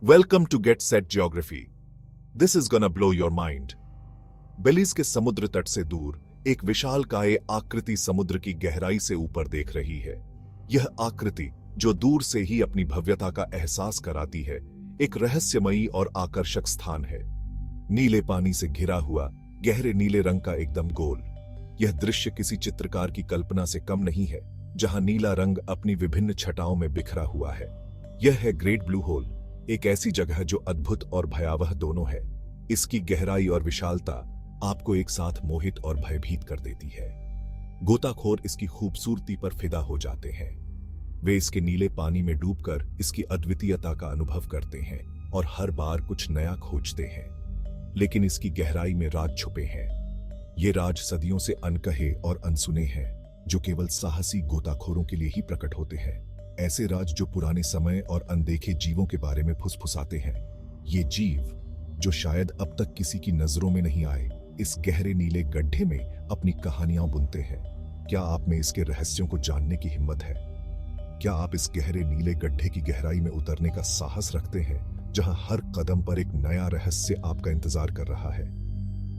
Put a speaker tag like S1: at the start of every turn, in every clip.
S1: Welcome to get set geography. This is gonna blow your mind. Belize के समुद्र तट से दूर एक विशालकाय आकृति समुद्र की गहराई से ऊपर देख रही है। यह आकृति जो दूर से ही अपनी भव्यता का एहसास कराती है, एक रहस्यमयी और आकर्षक स्थान है। नीले पानी से घिरा हुआ गहरे नीले रंग का एकदम गोल, यह दृश्य किसी चित्रकार की कल्पना से कम नहीं है, जहां नीला रंग अपनी विभिन्न छटाओं में बिखरा हुआ है। यह है ग्रेट ब्लू होल, एक ऐसी जगह जो अद्भुत और भयावह दोनों है। इसकी गहराई और विशालता आपको एक साथ मोहित और भयभीत कर देती है। गोताखोर इसकी खूबसूरती पर फिदा हो जाते हैं। वे इसके नीले पानी में डूबकर इसकी अद्वितीयता का अनुभव करते हैं और हर बार कुछ नया खोजते हैं। लेकिन इसकी गहराई में राज छुपे हैं। ये राज सदियों से अनकहे और अनसुने हैं, जो केवल साहसी गोताखोरों के लिए ही प्रकट होते हैं। ऐसे राज जो पुराने समय और अनदेखे जीवों के बारे में फुसफुसाते हैं। ये जीव जो शायद अब तक किसी की नजरों में नहीं आए, इस गहरे नीले गड्ढे में अपनी कहानियां बुनते हैं। क्या आप में इसके रहस्यों को जानने की हिम्मत है? क्या आप इस गहरे नीले गड्ढे की गहराई में उतरने का साहस रखते हैं, जहां हर कदम पर एक नया रहस्य आपका इंतजार कर रहा है?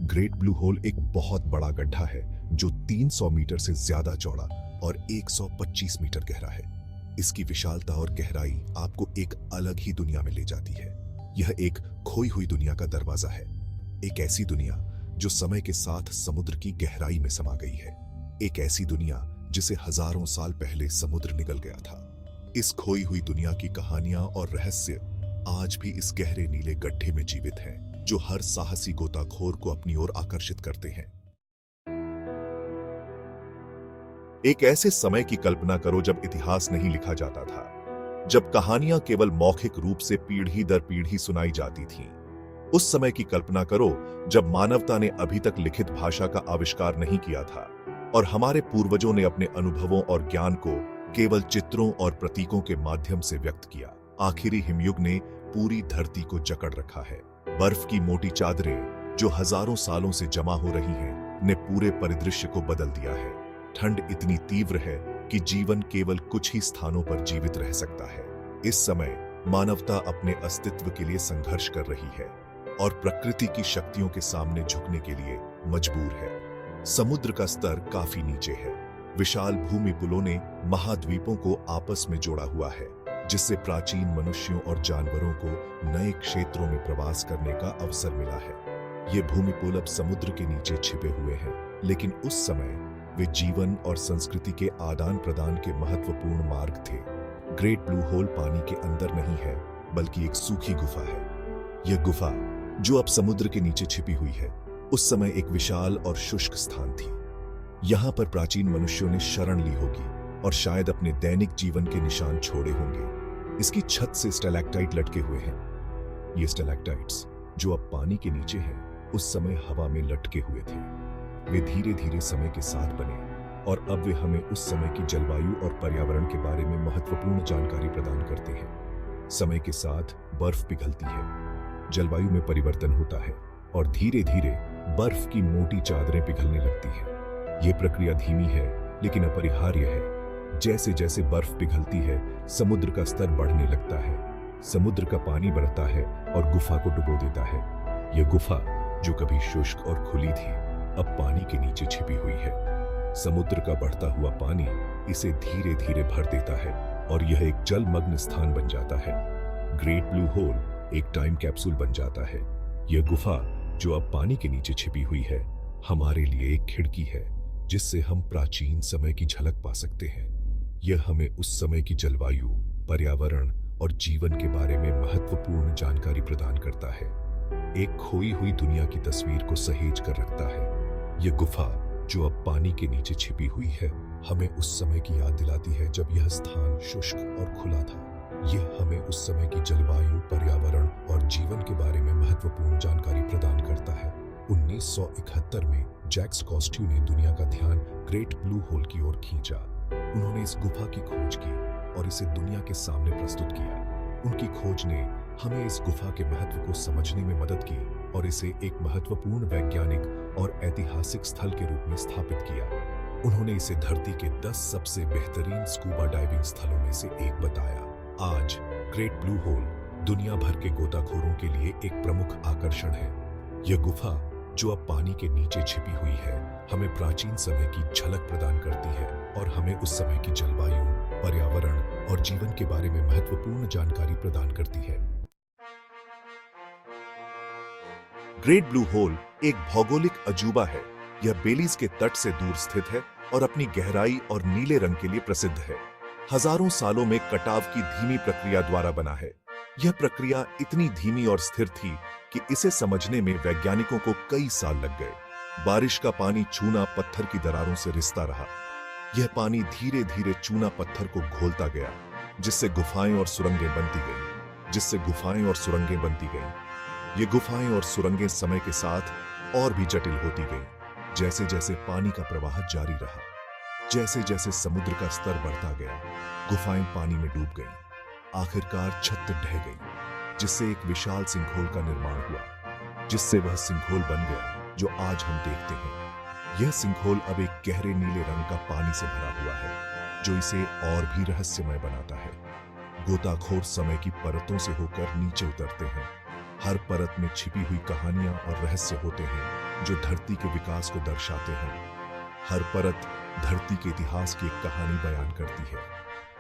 S1: ग्रेट ब्लू होल एक बहुत बड़ा गड्ढा है जो 300 मीटर से ज्यादा चौड़ा और 125 मीटर गहरा है। इसकी विशालता और गहराई आपको एक अलग ही दुनिया में ले जाती है। यह एक खोई हुई दुनिया का दरवाजा है, एक ऐसी दुनिया जो समय के साथ समुद्र की गहराई में समा गई है, एक ऐसी दुनिया जिसे हजारों साल पहले समुद्र निगल गया था। इस खोई हुई दुनिया की कहानियां और रहस्य आज भी इस गहरे नीले गड्ढे में जीवित हैं, जो हर साहसी गोताखोर को अपनी ओर आकर्षित करते हैं। एक ऐसे समय की कल्पना करो जब इतिहास नहीं लिखा जाता था, जब कहानियां केवल मौखिक रूप से पीढ़ी दर पीढ़ी सुनाई जाती थीं। उस समय की कल्पना करो जब मानवता ने अभी तक लिखित भाषा का आविष्कार नहीं किया था और हमारे पूर्वजों ने अपने अनुभवों और ज्ञान को केवल चित्रों और प्रतीकों के माध्यम से व्यक्त किया। आखिरी हिमयुग ने पूरी धरती को जकड़ रखा है। बर्फ की मोटी चादरें जो हजारों सालों से जमा हो रही हैं, ने पूरे परिदृश्य को बदल दिया है। ठंड इतनी तीव्र है कि जीवन केवल कुछ ही स्थानों पर जीवित रह सकता है। इस समय मानवता अपने अस्तित्व के लिए संघर्ष कर रही है और प्रकृति की शक्तियों के सामने झुकने के लिए मजबूर है। समुद्र का स्तर काफी नीचे है। विशाल भूमि पुलों ने महाद्वीपों को आपस में जोड़ा हुआ है, जिससे प्राचीन मनुष्यों और जानवरों को नए क्षेत्रों में प्रवास करने का अवसर मिला है। ये भूमि पुल अब समुद्र के नीचे छिपे हुए हैं, लेकिन उस समय वे जीवन और संस्कृति के आदान प्रदान के महत्वपूर्ण मार्ग थे। ग्रेट ब्लू होल पानी के अंदर नहीं है, बल्कि एक सूखी गुफा है। यह गुफा जो अब समुद्र के नीचे छिपी हुई है, उस समय एक विशाल और शुष्क स्थान थी। यहां पर प्राचीन मनुष्यों ने शरण ली होगी और शायद अपने दैनिक जीवन के निशान छोड़े होंगे। इसकी छत से स्टैलेक्टाइट लटके हुए हैं। ये स्टैलेक्टाइट्स जो अब पानी के नीचे हैं, उस समय हवा में लटके हुए थे। वे धीरे धीरे समय के साथ बने और अब वे हमें उस समय की जलवायु और पर्यावरण के बारे में महत्वपूर्ण जानकारी प्रदान करते हैं। समय के साथ बर्फ पिघलती है, जलवायु में परिवर्तन होता है और धीरे धीरे बर्फ की मोटी चादरें पिघलने लगती हैं। ये प्रक्रिया धीमी है लेकिन अपरिहार्य है। जैसे जैसे बर्फ पिघलती है, समुद्र का स्तर बढ़ने लगता है। समुद्र का पानी बढ़ता है और गुफा को डुबो देता है। यह गुफा जो कभी शुष्क और खुली थी, अब पानी के नीचे छिपी हुई है। समुद्र का बढ़ता हुआ पानी इसे धीरे धीरे भर देता है और यह एक जलमग्न स्थान बन जाता है। ग्रेट ब्लू होल एक टाइम कैप्सूल बन जाता है। यह गुफा जो अब पानी के नीचे छिपी हुई है, हमारे लिए एक खिड़की है जिससे हम प्राचीन समय की झलक पा सकते हैं। यह हमें उस समय की जलवायु, पर्यावरण और जीवन के बारे में महत्वपूर्ण जानकारी प्रदान करता है। एक खोई हुई दुनिया की तस्वीर को सहेज कर रखता है। यह गुफा जो अब पानी के नीचे छिपी हुई है, हमें उस समय की याद दिलाती है जब यह स्थान शुष्क और खुला था। यह हमें उस समय की जलवायु, पर्यावरण और जीवन के बारे में महत्वपूर्ण जानकारी प्रदान करता है। 1971 में जैक्स कॉस्ट्यू ने दुनिया का ध्यान ग्रेट ब्लू होल की ओर खींचा। उन्होंने इस गुफा की खोज की और इसे दुनिया के सामने प्रस्तुत किया। उनकी खोज ने हमें इस गुफा के महत्व को समझने में मदद की और इसे एक महत्वपूर्ण वैज्ञानिक और ऐतिहासिक स्थल के रूप में स्थापित किया। उन्होंने इसे धरती के 10 सबसे बेहतरीन स्कूबा डाइविंग स्थलों में से एक बताया। आज ग्रेट ब्लू होल दुनिया भर के गोताखोरों के लिए एक प्रमुख आकर्षण है। यह गुफा, जो अब पानी के नीचे छिपी हुई है, हमें प्राचीन समय की झलक प्रदान करती है और हमें उस समय की जलवायु, पर्यावरण और जीवन के बारे में महत्वपूर्ण जानकारी प्रदान करती है। ग्रेट ब्लू होल एक भौगोलिक अजूबा है। यह बेलीज के तट से दूर स्थित है और अपनी गहराई और नीले रंग के लिए प्रसिद्ध है। हजारों सालों में कटाव की धीमी प्रक्रिया द्वारा बना है। यह प्रक्रिया इतनी धीमी और स्थिर थी कि इसे समझने में वैज्ञानिकों को कई साल लग गए। बारिश का पानी चूना पत्थर की दरारों से रिसता रहा। यह पानी धीरे धीरे चूना पत्थर को घोलता गया, जिससे गुफाएं और सुरंगें बनती गईं। ये गुफाएं और सुरंगें समय के साथ और भी जटिल होती गईं। जैसे जैसे पानी का प्रवाह जारी रहा, जैसे जैसे समुद्र का स्तर बढ़ता गया, गुफाएं पानी में डूब गईं। आखिरकार छत ढह गई, जिससे एक विशाल सिंकहोल का निर्माण हुआ, जिससे वह सिंकहोल बन गया जो आज हम देखते हैं। यह सिंकहोल अब एक गहरे नीले रंग का पानी से भरा हुआ है, जो इसे और भी रहस्यमय बनाता है। गोताखोर समय की परतों से होकर नीचे उतरते हैं। हर परत में छिपी हुई कहानियां और रहस्य होते हैं जो धरती के विकास को दर्शाते हैं। हर परत धरती के इतिहास की एक कहानी बयान करती है।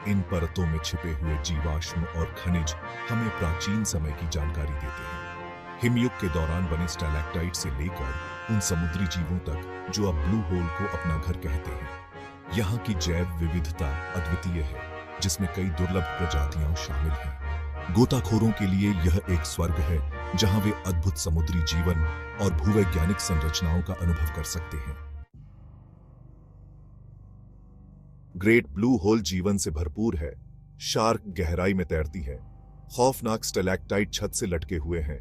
S1: इन परतों में छिपे हुए जीवाश्म और खनिज हमें प्राचीन समय की जानकारी देते हैं। हिमयुग के दौरान बने स्टैलेक्टाइट से लेकर उन समुद्री जीवों तक जो अब ब्लू होल को अपना घर कहते हैं। यहाँ की जैव विविधता अद्वितीय है, जिसमें कई दुर्लभ प्रजातियां शामिल हैं। गोताखोरों के लिए यह एक स्वर्ग है, जहां वे अद्भुत समुद्री जीवन और भूवैज्ञानिक संरचनाओं का अनुभव कर सकते हैं। ग्रेट ब्लू होल जीवन से भरपूर है। शार्क गहराई में तैरती है। खौफनाक स्टैलेक्टाइट छत से लटके हुए हैं।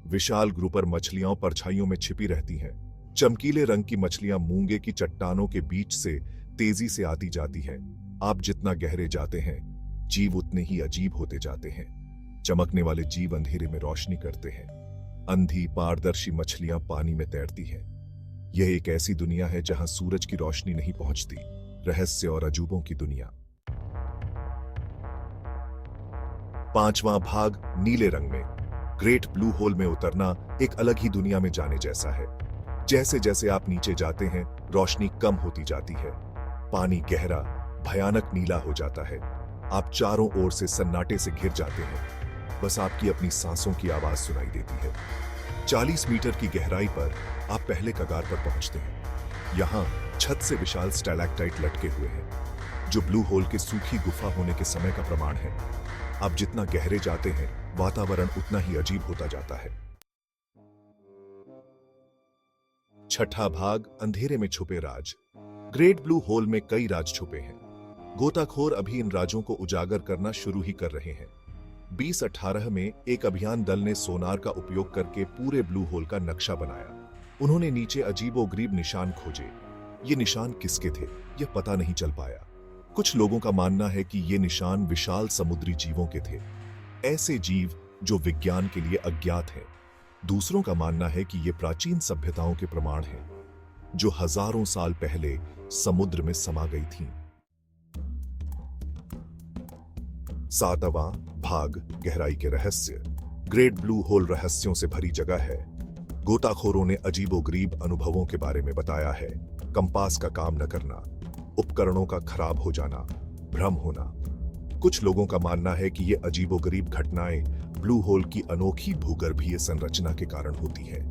S1: विशाल ग्रुपर मछलियां परछाइयों में छिपी रहती हैं। चमकीले रंग की मछलियां मूंगे की चट्टानों के बीच से तेजी से आती जाती हैं। आप जितना गहरे जाते हैं, जीव उतने ही अजीब होते जाते हैं। चमकने वाले जीव अंधेरे में रोशनी करते हैं। अंधी पारदर्शी मछलियां पानी में तैरती हैं। यह एक ऐसी दुनिया है जहां सूरज की रोशनी नहीं पहुंचती। रहस्य और अजूबों की दुनिया। 5वां भाग, नीले रंग में। ग्रेट ब्लू होल में उतरना एक अलग ही दुनिया में जाने जैसा है। जैसे जैसे आप नीचे जाते हैं, रोशनी कम होती जाती है। पानी गहरा, भयानक नीला हो जाता है। आप चारों ओर से सन्नाटे से घिर जाते हैं। बस आपकी अपनी सांसों की आवाज सुनाई देती है। 40 मीटर की गहराई पर आप पहले कगार पर पहुंचते हैं। यहां छत से विशाल स्टैलेक्टाइट लटके हुए हैं, जो ब्लू होल के सूखी गुफा होने के समय का प्रमाण है। आप जितना गहरे जाते हैं, वातावरण उतना ही अजीब होता जाता है। 6ठा भाग, अंधेरे में छुपे राज। ग्रेट ब्लू होल में कई राज छुपे हैं। गोताखोर अभी इन राजों को उजागर करना शुरू ही कर रहे हैं। 2018 में एक अभियान दल ने सोनार का उपयोग करके पूरे ब्लू होल का नक्शा बनाया। उन्होंने नीचे अजीबोगरीब निशान खोजे। ये निशान किसके थे, यह पता नहीं चल पाया। कुछ लोगों का मानना है कि ये निशान विशाल समुद्री जीवों के थे, ऐसे जीव जो विज्ञान के लिए अज्ञात हैं। दूसरों का मानना है कि ये प्राचीन सभ्यताओं के प्रमाण हैं, जो हजारों साल पहले समुद्र में समा गई थीं। 7वां भाग, गहराई के रहस्य। ग्रेट ब्लू होल रहस्यों से भरी जगह है। गोताखोरों ने अजीबोगरीब अनुभवों के बारे में बताया है। कंपास का काम न करना, उपकरणों का खराब हो जाना, भ्रम होना। कुछ लोगों का मानना है कि ये अजीबोगरीब घटनाएं ब्लू होल की अनोखी भूगर्भीय संरचना के कारण होती हैं।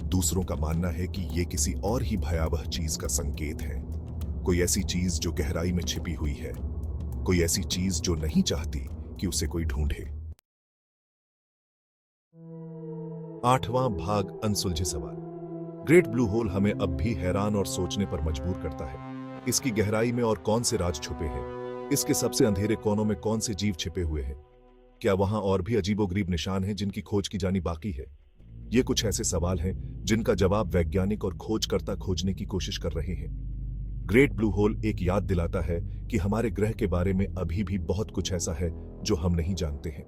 S1: दूसरों का मानना है कि ये किसी और ही भयावह चीज का संकेत है। कोई ऐसी चीज जो गहराई में छिपी हुई है, कोई ऐसी चीज जो नहीं चाहती कि उसे कोई ढूंढे। 8वां भाग, अनसुलझे सवाल। ग्रेट ब्लू होल हमें अब भी हैरान और सोचने पर मजबूर करता है। इसकी गहराई में और कौन से राज छुपे हैं? इसके सबसे अंधेरे कोनों में कौन से जीव छिपे हुए हैं? क्या वहां और भी अजीबोगरीब निशान हैं जिनकी खोज की जानी बाकी है? ये कुछ ऐसे सवाल हैं जिनका जवाब वैज्ञानिक और खोजकर्ता खोजने की कोशिश कर रहे हैं। ग्रेट ब्लू होल एक याद दिलाता है कि हमारे ग्रह के बारे में अभी भी बहुत कुछ ऐसा है जो हम नहीं जानते हैं।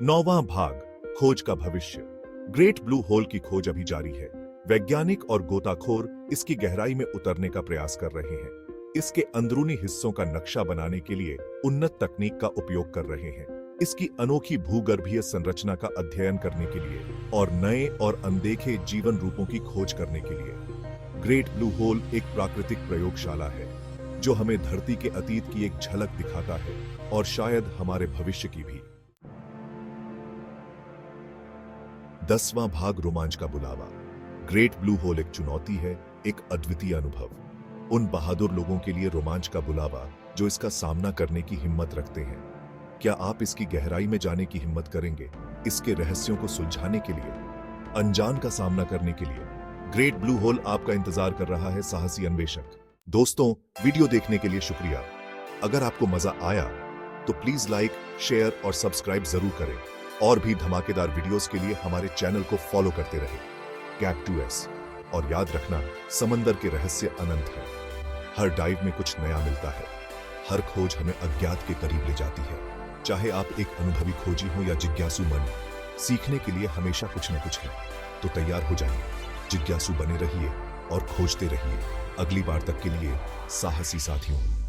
S1: 9वां भाग, खोज का भविष्य। ग्रेट ब्लू होल की खोज अभी जारी है। वैज्ञानिक और गोताखोर इसकी गहराई में उतरने का प्रयास कर रहे हैं। इसके अंदरूनी हिस्सों का नक्शा बनाने के लिए उन्नत तकनीक का उपयोग कर रहे हैं। इसकी अनोखी भूगर्भीय संरचना का अध्ययन करने के लिए और नए और अनदेखे जीवन रूपों की खोज करने के लिए। ग्रेट ब्लू होल एक प्राकृतिक प्रयोगशाला है जो हमें धरती के अतीत की एक झलक दिखाता है और शायद हमारे भविष्य की भी। 10वां भाग, रोमांच का बुलावा। ग्रेट ब्लू होल एक चुनौती है, एक अद्वितीय अनुभव। उन बहादुर लोगों के लिए रोमांच का बुलावा जो इसका सामना करने की हिम्मत रखते हैं। क्या आप इसकी गहराई में जाने की हिम्मत करेंगे? इसके रहस्यों को सुलझाने के लिए, अनजान का सामना करने के लिए ग्रेट ब्लू होल आपका इंतजार कर रहा है, साहसी अन्वेषक। दोस्तों, वीडियो देखने के लिए शुक्रिया। अगर आपको मजा आया तो प्लीज लाइक, शेयर और सब्सक्राइब जरूर करें और भी धमाकेदार वीडियोस के लिए हमारे चैनल को फॉलो करते रहें। Cap 2S। और याद रखना, समंदर के रहस्य अनंत है। हर डाइव में कुछ नया मिलता है। हर खोज हमें अज्ञात के करीब ले जाती है। चाहे आप एक अनुभवी खोजी हो या जिज्ञासु मन, सीखने के लिए हमेशा कुछ न कुछ है। तो तैयार हो जाइए, जिज्ञासु बने रहिए और खोजते रहिए। अगली बार तक के लिए साहसी साथियों।